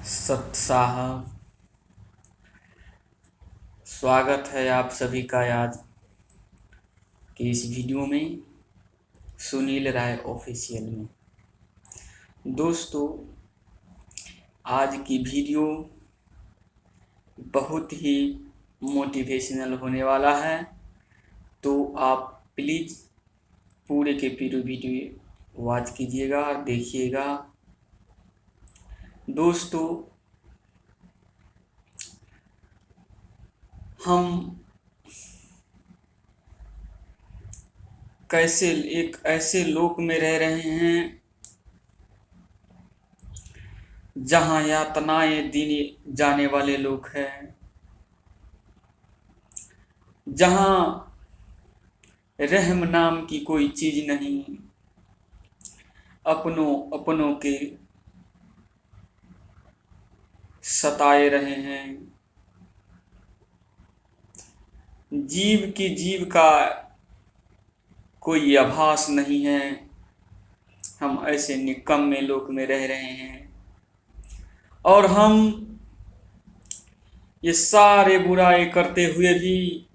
सत साहब, स्वागत है आप सभी का आज की इस वीडियो में सुनील राय ऑफिशियल में। दोस्तों, आज की वीडियो बहुत ही मोटिवेशनल होने वाला है, तो आप प्लीज़ पूरे के पूरे वीडियो वॉच कीजिएगा और देखिएगा। दोस्तों, हम कैसे एक ऐसे लोक में रह रहे हैं जहाँ यातनाएं दिए जाने वाले लोग हैं, जहाँ रहम नाम की कोई चीज नहीं, अपनों अपनों के सताए रहे हैं। जीव का कोई आभास नहीं है। हम ऐसे निकम्मे लोक में रह रहे हैं और हम ये सारे बुराई करते हुए भी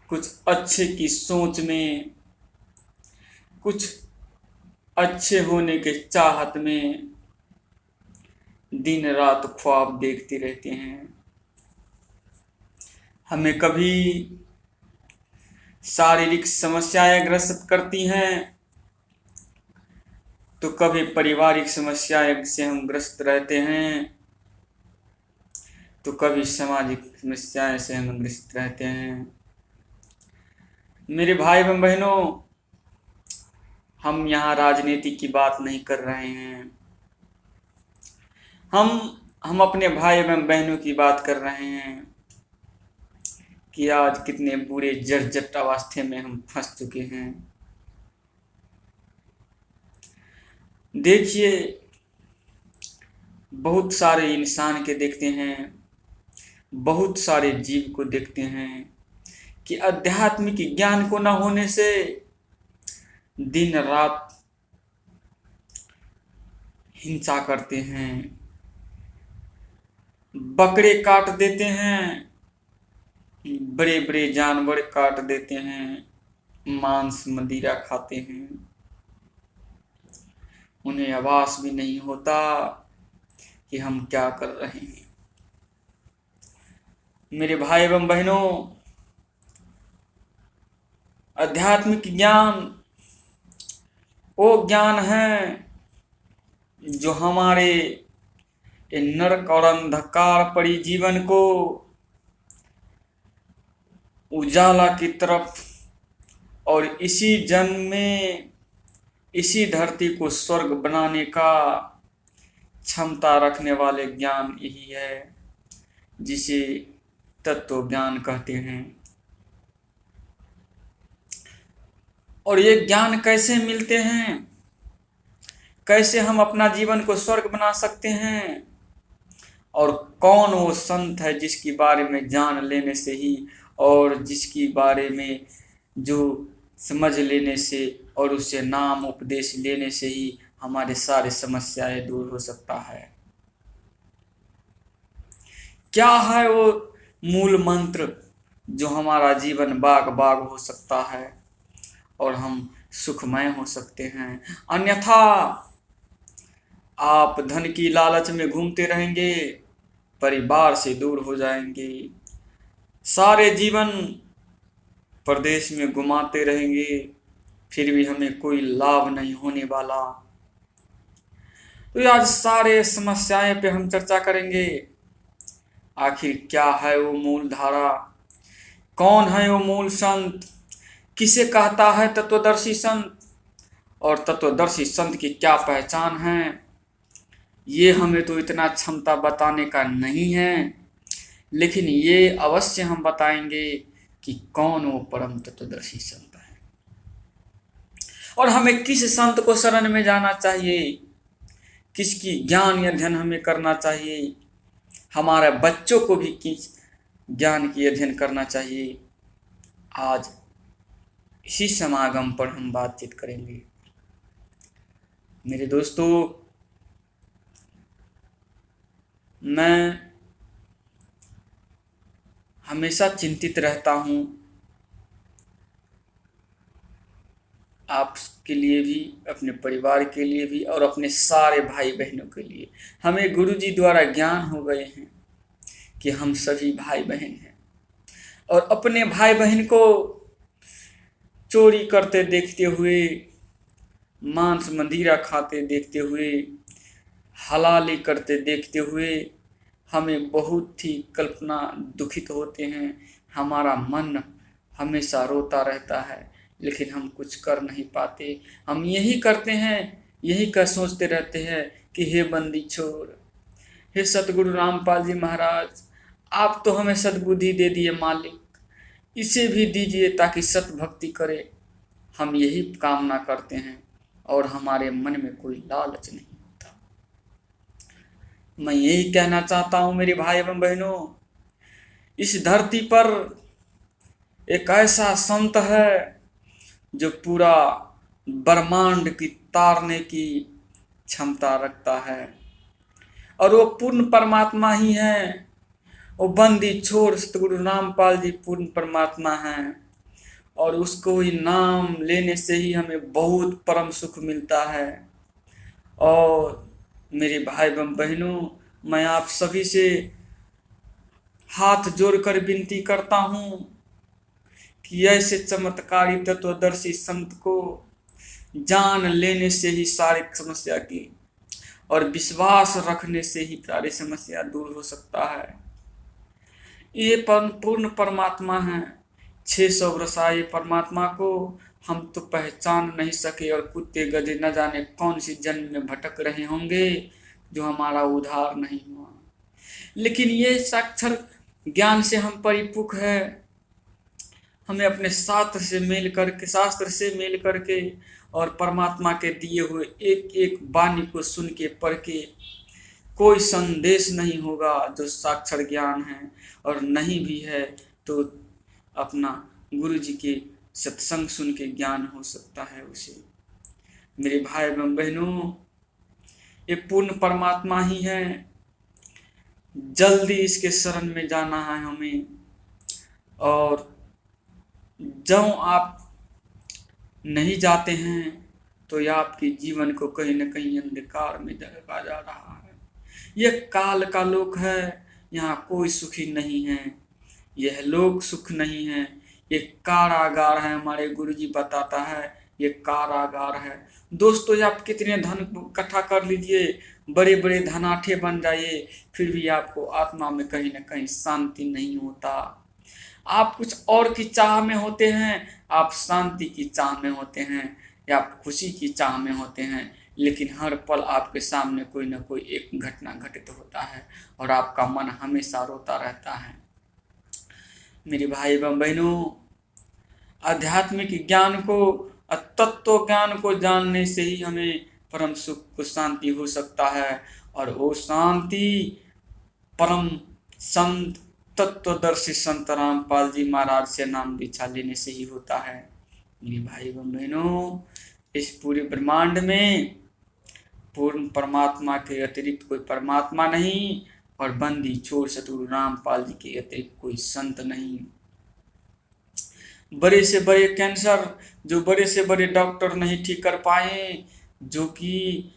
कुछ अच्छे की सोच में, कुछ अच्छे होने के चाहत में दिन रात ख्वाब देखते रहते हैं। हमें कभी शारीरिक समस्याएं ग्रसित करती हैं, तो कभी पारिवारिक समस्याएं से हम ग्रस्त रहते हैं, तो कभी सामाजिक समस्याएं से हम ग्रसित रहते हैं। मेरे भाई एवं बहनों, हम यहाँ राजनीति की बात नहीं कर रहे हैं। हम अपने भाई एवं बहनों की बात कर रहे हैं कि आज कितने बुरे जर्जर अवस्था में हम फंस चुके हैं। देखिए, बहुत सारे इंसान के देखते हैं, बहुत सारे जीव को देखते हैं कि आध्यात्मिक ज्ञान को न होने से दिन रात हिंसा करते हैं, बकरे काट देते हैं, बड़े बड़े जानवर काट देते हैं, मांस मदिरा खाते हैं। उन्हें आभास भी नहीं होता कि हम क्या कर रहे हैं। मेरे भाई एवं बहनों, आध्यात्मिक ज्ञान वो ज्ञान है जो हमारे नरक और अंधकार पड़ी जीवन को उजाला की तरफ और इसी जन्म में इसी धरती को स्वर्ग बनाने का क्षमता रखने वाले ज्ञान यही है, जिसे तत्व ज्ञान कहते हैं। और ये ज्ञान कैसे मिलते हैं, कैसे हम अपना जीवन को स्वर्ग बना सकते हैं, और कौन वो संत है जिसके बारे में जान लेने से ही और जिसके बारे में जो समझ लेने से और उससे नाम उपदेश लेने से ही हमारे सारे समस्याएं दूर हो सकता है। क्या है वो मूल मंत्र जो हमारा जीवन बाग बाग हो सकता है और हम सुखमय हो सकते हैं? अन्यथा आप धन की लालच में घूमते रहेंगे, परिवार से दूर हो जाएंगे, सारे जीवन प्रदेश में घुमाते रहेंगे, फिर भी हमें कोई लाभ नहीं होने वाला। तो आज सारे समस्याएं पे हम चर्चा करेंगे। आखिर क्या है वो मूल धारा, कौन है वो मूल संत, किसे कहता है तत्वदर्शी संत, और तत्वदर्शी संत की क्या पहचान है? ये हमें तो इतना क्षमता बताने का नहीं है, लेकिन ये अवश्य हम बताएंगे कि कौन वो परम तत्वदर्शी संत है और हमें किस संत को शरण में जाना चाहिए, किसकी ज्ञान अध्ययन हमें करना चाहिए, हमारे बच्चों को भी किस ज्ञान की अध्ययन करना चाहिए। आज इसी समागम पर हम बातचीत करेंगे। मेरे दोस्तों, मैं हमेशा चिंतित रहता हूँ आपके लिए भी, अपने परिवार के लिए भी और अपने सारे भाई बहनों के लिए। हमें गुरुजी द्वारा ज्ञान हो गए हैं कि हम सभी भाई बहन हैं, और अपने भाई बहन को चोरी करते देखते हुए, मांस मंदिरा खाते देखते हुए, हलाली करते देखते हुए हमें बहुत ही कल्पना दुखित होते हैं। हमारा मन हमेशा रोता रहता है, लेकिन हम कुछ कर नहीं पाते। हम यही करते हैं, यही कर सोचते रहते हैं कि हे बंदी छोड़, हे सतगुरु रामपाल जी महाराज, आप तो हमें सद्बुद्धि दे दिए मालिक, इसे भी दीजिए ताकि सत भक्ति करे। हम यही कामना करते हैं और हमारे मन में कोई लालच नहीं होता। मैं यही कहना चाहता हूँ मेरे भाई एवं बहनों, इस धरती पर एक ऐसा संत है जो पूरा ब्रह्मांड की तारने की क्षमता रखता है, और वो पूर्ण परमात्मा ही है। वो बंदी छोड़ सतगुरु रामपाल जी पूर्ण परमात्मा हैं, और उसको ही नाम लेने से ही हमें बहुत परम सुख मिलता है। और मेरे भाई एवं बहनों, मैं आप सभी से हाथ जोड़कर विनती करता हूँ कि ऐसे चमत्कारी तत्वदर्शी संत को जान लेने से ही सारी समस्या की, और विश्वास रखने से ही सारी समस्या दूर हो सकता है। ये पूर्ण परमात्मा है। 600 वर्षाए परमात्मा को हम तो पहचान नहीं सके, और कुत्ते गधे न जाने कौन सी जन्म में भटक रहे होंगे जो हमारा उद्धार नहीं हुआ। लेकिन ये साक्षर ज्ञान से हम परिपुख है। हमें अपने शास्त्र से मेल करके और परमात्मा के दिए हुए एक एक वाणी को सुन के पढ़ के कोई संदेश नहीं होगा जो साक्षर ज्ञान है, और नहीं भी है तो अपना गुरु जी के सत्संग सुन के ज्ञान हो सकता है उसे। मेरे भाई एवं बहनों, ये पूर्ण परमात्मा ही है। जल्दी इसके शरण में जाना है हमें, और जब आप नहीं जाते हैं तो यह आपके जीवन को कहीं न कहीं अंधकार में दबा जा रहा है। यह काल का लोक है, यहाँ कोई सुखी नहीं है, यह लोक सुख नहीं है, ये कारागार है। हमारे गुरुजी बताता है ये कारागार है। दोस्तों, आप कितने धन इकट्ठा कर लीजिए, बड़े बड़े धनाढ्य बन जाइए, फिर भी आपको आत्मा में कहीं न कहीं शांति नहीं होता। आप कुछ और की चाह में होते हैं, आप शांति की चाह में होते हैं, या आप खुशी की चाह में होते हैं, लेकिन हर पल आपके सामने कोई न कोई एक घटना घटित होता है और आपका मन हमेशा रोता रहता है। मेरे भाई एवं बहनों, आध्यात्मिक ज्ञान को, तत्व ज्ञान को जानने से ही हमें परम सुख को शांति हो सकता है, और वो शांति परम संत तत्वदर्शी संत रामपाल जी महाराज से नाम दीक्षा लेने से ही होता है। मेरे भाई एवं बहनों, इस पूरे ब्रह्मांड में पूर्ण परमात्मा के अतिरिक्त कोई परमात्मा नहीं, और बंदी छोड़ सतगुरु रामपाल जी के अतिरिक्त कोई संत नहीं। बड़े से बड़े कैंसर जो बड़े से बड़े डॉक्टर नहीं ठीक कर पाए, जो कि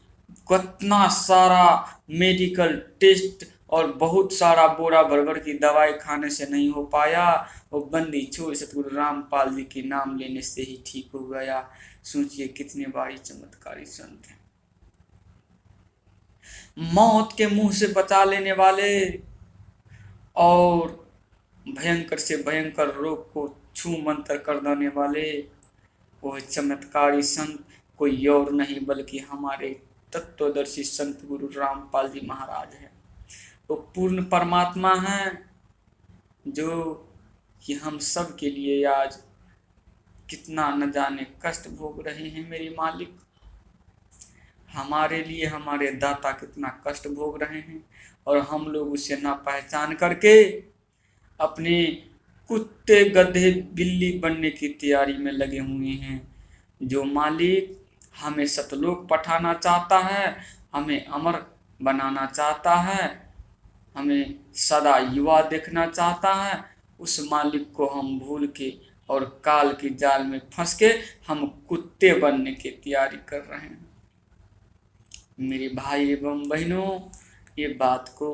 कितना सारा मेडिकल टेस्ट और बहुत सारा बोरा भर की दवाई खाने से नहीं हो पाया, वो बंदी छोड़ सतगुरु रामपाल जी के नाम लेने से ही ठीक हो गया। सोचिए कितने बड़ी चमत्कारी संत हैं। मौत के मुंह से बचा लेने वाले और भयंकर से भयंकर रोग को छू मंतर कर देने वाले वह चमत्कारी संत कोई और नहीं बल्कि हमारे तत्वदर्शी संत गुरु रामपाल जी महाराज हैं। वो पूर्ण परमात्मा हैं, जो कि हम सब के लिए आज कितना न जाने कष्ट भोग रहे हैं। मेरे मालिक, हमारे लिए हमारे दाता कितना कष्ट भोग रहे हैं, और हम लोग उसे ना पहचान करके अपने कुत्ते गधे बिल्ली बनने की तैयारी में लगे हुए हैं। जो मालिक हमें सतलोक पठाना चाहता है, हमें अमर बनाना चाहता है, हमें सदा युवा देखना चाहता है, उस मालिक को हम भूल के और काल की जाल में फंस के हम कुत्ते बनने की तैयारी कर रहे हैं। मेरे भाई एवं बहनों, ये बात को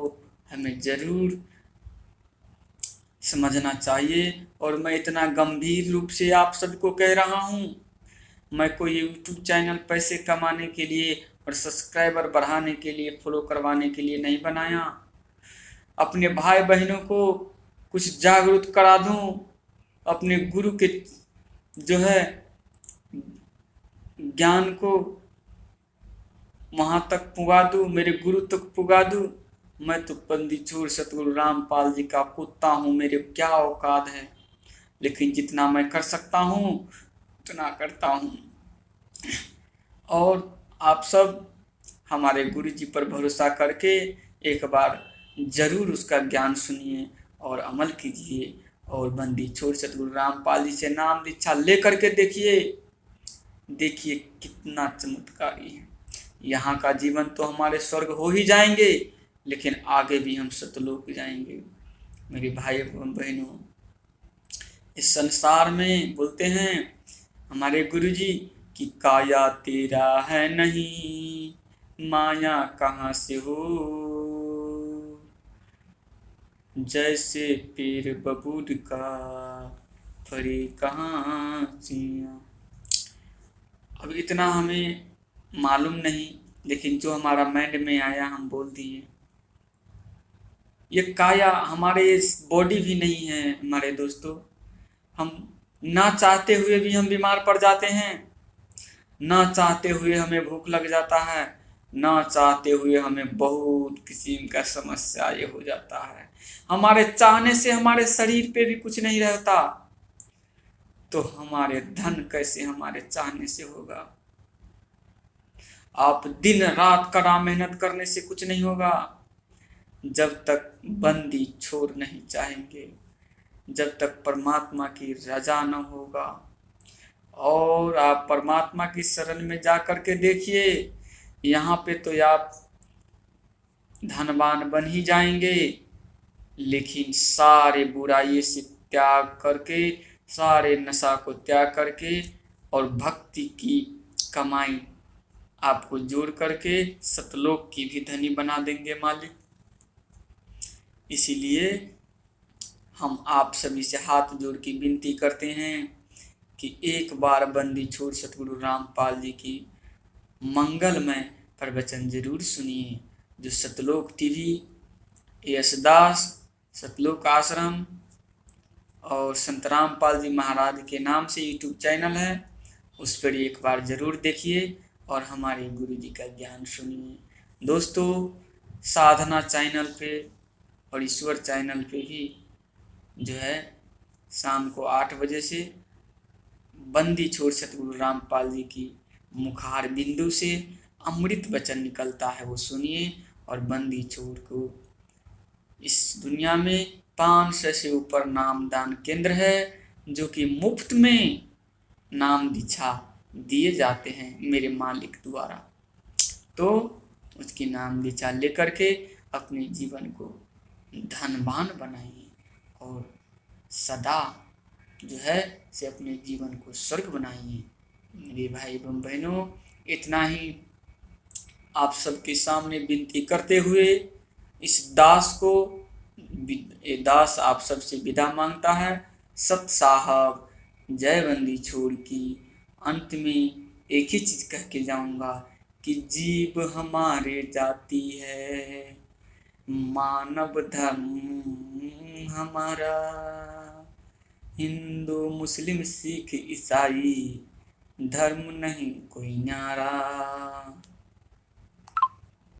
हमें जरूर समझना चाहिए। और मैं इतना गंभीर रूप से आप सबको कह रहा हूँ, मैं कोई यूट्यूब चैनल पैसे कमाने के लिए और सब्सक्राइबर बढ़ाने के लिए, फॉलो करवाने के लिए नहीं बनाया। अपने भाई बहनों को कुछ जागरूक करा दूँ, अपने गुरु के जो है ज्ञान को वहाँ तक पुगा दूँ, मेरे गुरु तक पुगा दूँ। मैं तो बंदी छोड़ सतगुरु रामपाल जी का कुत्ता हूँ, मेरे क्या औकात है, लेकिन जितना मैं कर सकता हूँ उतना करता हूँ। और आप सब हमारे गुरु जी पर भरोसा करके एक बार जरूर उसका ज्ञान सुनिए और अमल कीजिए, और बंदी छोड़ सतगुरु रामपाल जी से नाम दीक्षा ले करके देखिए कितना चमत्कारी है। यहाँ का जीवन तो हमारे स्वर्ग हो ही जाएंगे, लेकिन आगे भी हम सतलोक जाएंगे। मेरे भाई एवं बहनों, इस संसार में बोलते हैं हमारे गुरुजी कि काया तेरा है नहीं, माया कहाँ से हो, जैसे पेड़ बबूल का फरे कहाँ चिड़िया। अब इतना हमें मालूम नहीं, लेकिन जो हमारा माइंड में आया हम बोल दिए। ये काया हमारे बॉडी भी नहीं है हमारे दोस्तों। हम ना चाहते हुए भी हम बीमार पड़ जाते हैं, ना चाहते हुए हमें भूख लग जाता है, ना चाहते हुए हमें बहुत किस्म का समस्या ये हो जाता है। हमारे चाहने से हमारे शरीर पे भी कुछ नहीं रहता, तो हमारे धन कैसे हमारे चाहने से होगा। आप दिन रात कड़ा मेहनत करने से कुछ नहीं होगा, जब तक बंदी छोड़ नहीं चाहेंगे, जब तक परमात्मा की रजा न होगा। और आप परमात्मा की शरण में जा कर के देखिए, यहाँ पे तो आप धनवान बन ही जाएंगे, लेकिन सारे बुराई से त्याग करके, सारे नशा को त्याग करके और भक्ति की कमाई आपको जोड़ करके सतलोक की भी धनी बना देंगे मालिक। इसीलिए हम आप सभी से हाथ जोड़ के विनती करते हैं कि एक बार बंदी छोड़ सतगुरु रामपाल जी की मंगलमय प्रवचन जरूर सुनिए, जो सतलोक टीवी, यशदास सतलोक आश्रम और संत रामपाल जी महाराज के नाम से यूट्यूब चैनल है, उस पर एक बार ज़रूर देखिए और हमारे गुरु जी का ज्ञान सुनिए। दोस्तों, साधना चैनल पे और ईश्वर चैनल पे भी जो है शाम को 8 बजे से बंदी छोड़ सतगुरु रामपाल जी की मुखार बिंदु से अमृत वचन निकलता है, वो सुनिए। और बंदी छोड़ को इस दुनिया में 500 से ऊपर नामदान केंद्र है, जो कि मुफ्त में नाम दीक्षा दिए जाते हैं मेरे मालिक द्वारा। तो उसकी नाम दीक्षा लेकर के अपने जीवन को धनवान बनाइए और सदा जो है से अपने जीवन को स्वर्ग बनाइए। मेरे भाई एवं बहनों, इतना ही आप सबके सामने विनती करते हुए इस दास को, ये दास आप सबसे विदा मांगता है। सत साहब, जय बंदी छोड़ की। अंत में एक ही चीज़ कह के जाऊंगा कि जीव हमारे जाति है, मानव धर्म हमारा, हिंदू मुस्लिम सिख ईसाई धर्म नहीं कोई न्यारा।